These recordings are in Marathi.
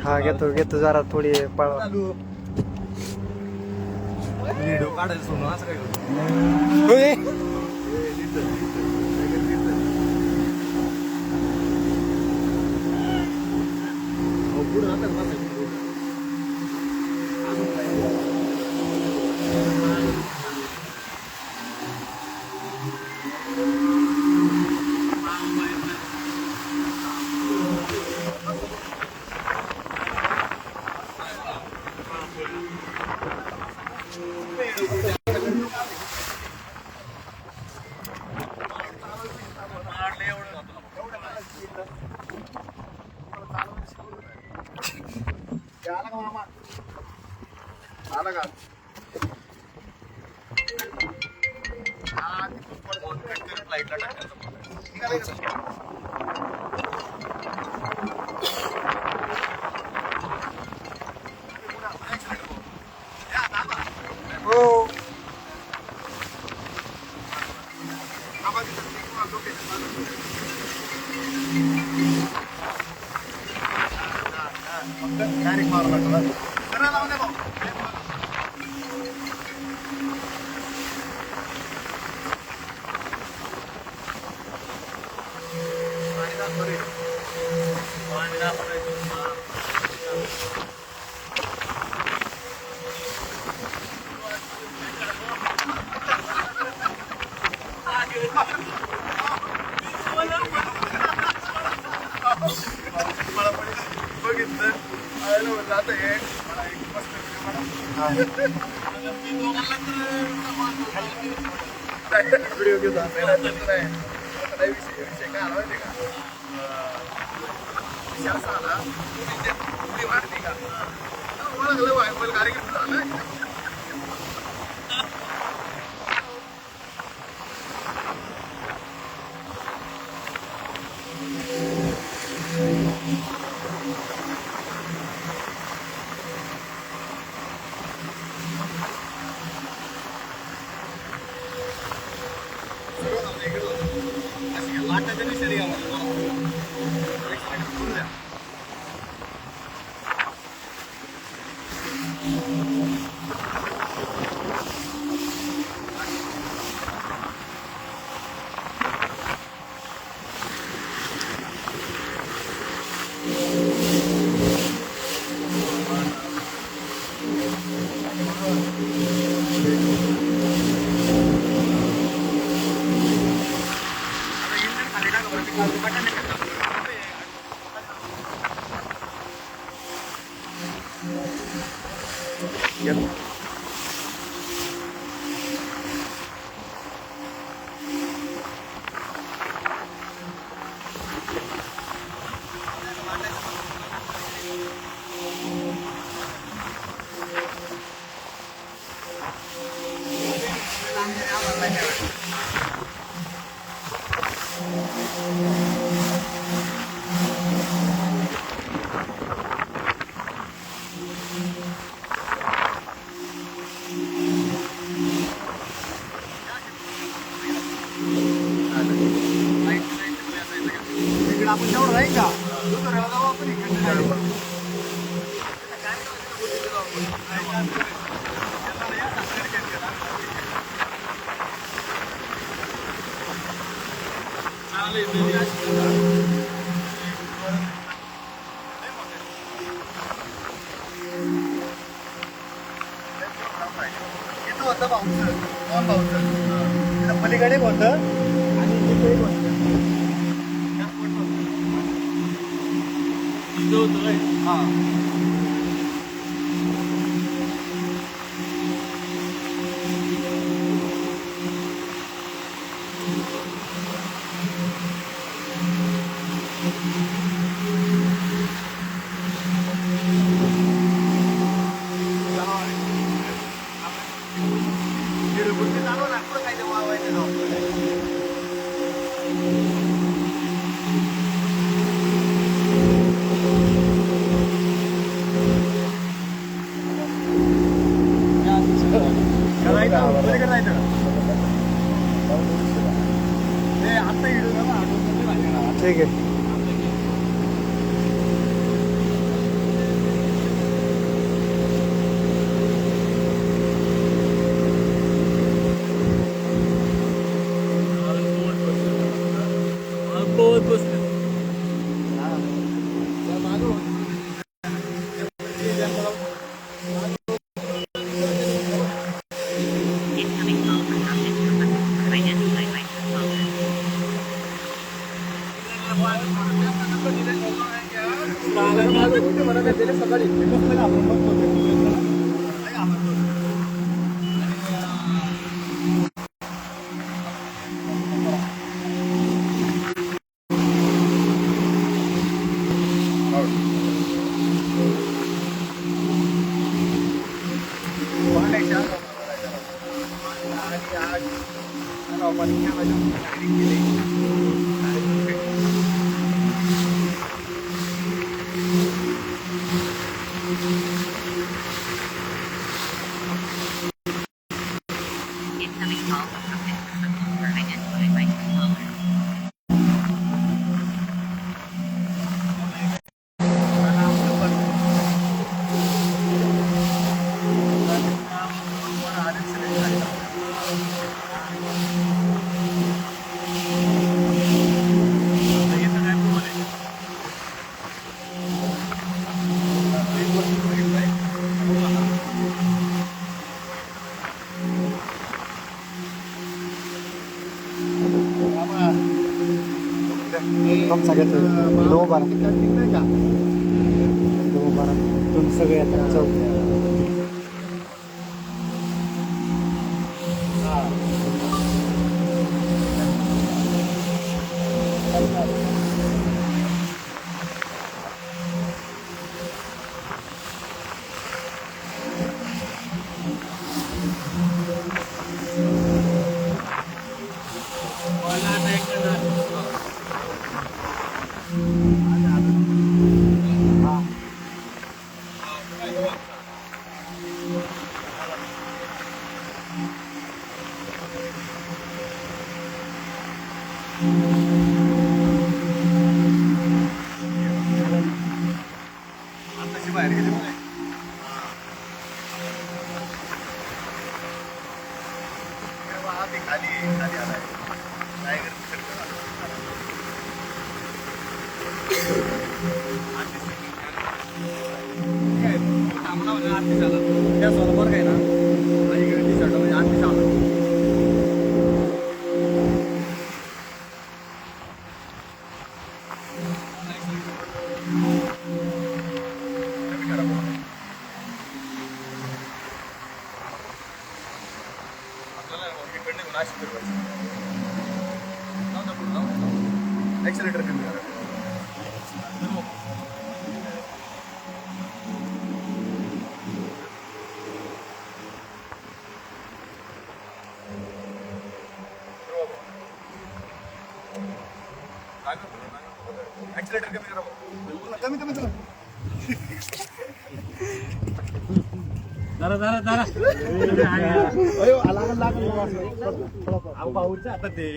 हा घेतो जरा थोडी पळवा. व्हिडिओ काढायला सोडून असं काय करतो. पुढे जातात व्हिडिओ घेतो विषय काय आला माहिती का असा आला पुढे वाढते का ओळखलं वायबल कार्यक्रम झाला. आपण तेवढं राहील का आपण इथं होतं भाऊचं दोन भाऊचं पलीकडे होतं आणि इथे होतं हा सकाळी आपण बघतो. Incoming call from for identified by caller. कम सगळ्यात 2 12 तुम्ही सगळे आता चौक बाहेर गेली खाली खाली आलाय त्या सोलवर काय ना आणि टी शर्ट म्हणजे 8 दिवस आला एक्सेलेटर कमी करा एक्सेलेटर कमी करा कमी कमी करा जरा अयो लागल भाऊच्या आता ते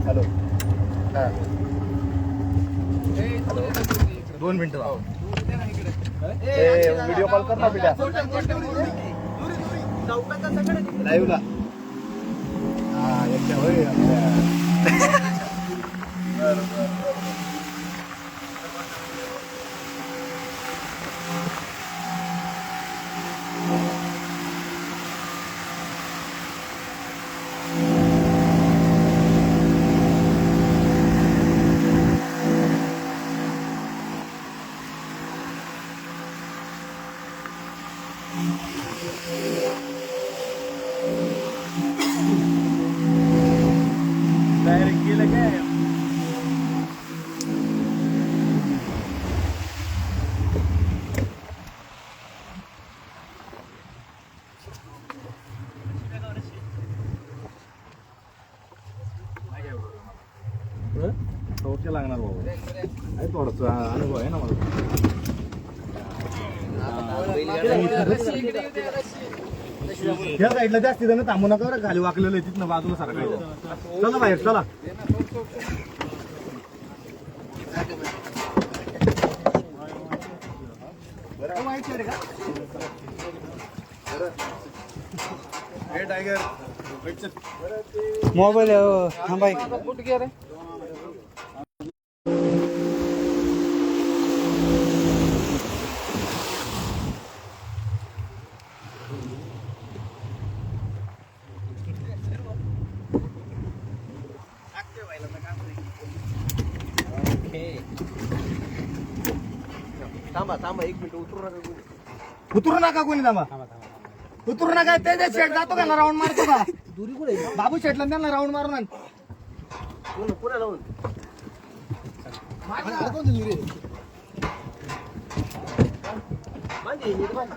हॅलो 2 मिनिटं व्हिडिओ कॉल कर ना पिढ्या लाईव्ह ला हा एकट्या होय डायरेक्ट गेलं काय ओके लागणार बाबा आहे थोडंसं अनुभव आहे ना मला या साईडला जास्ती जण थांबू नका बरं खाली वाकलेलं आहे तिथनं बाजूला सारखं चला बाहेर चला टायगर मोबाईल थांबाय थांबा थांबा 1 मिनिट उतरू नका कोणी. उतरू नका कोणी थांबा उतरू नका ते शेट जातो का ना राऊंड मारतो का दुरी कुठे बाबू शेटला त्यांना राऊंड मारून आण. पुढे लावून बांधे, नीट बांध.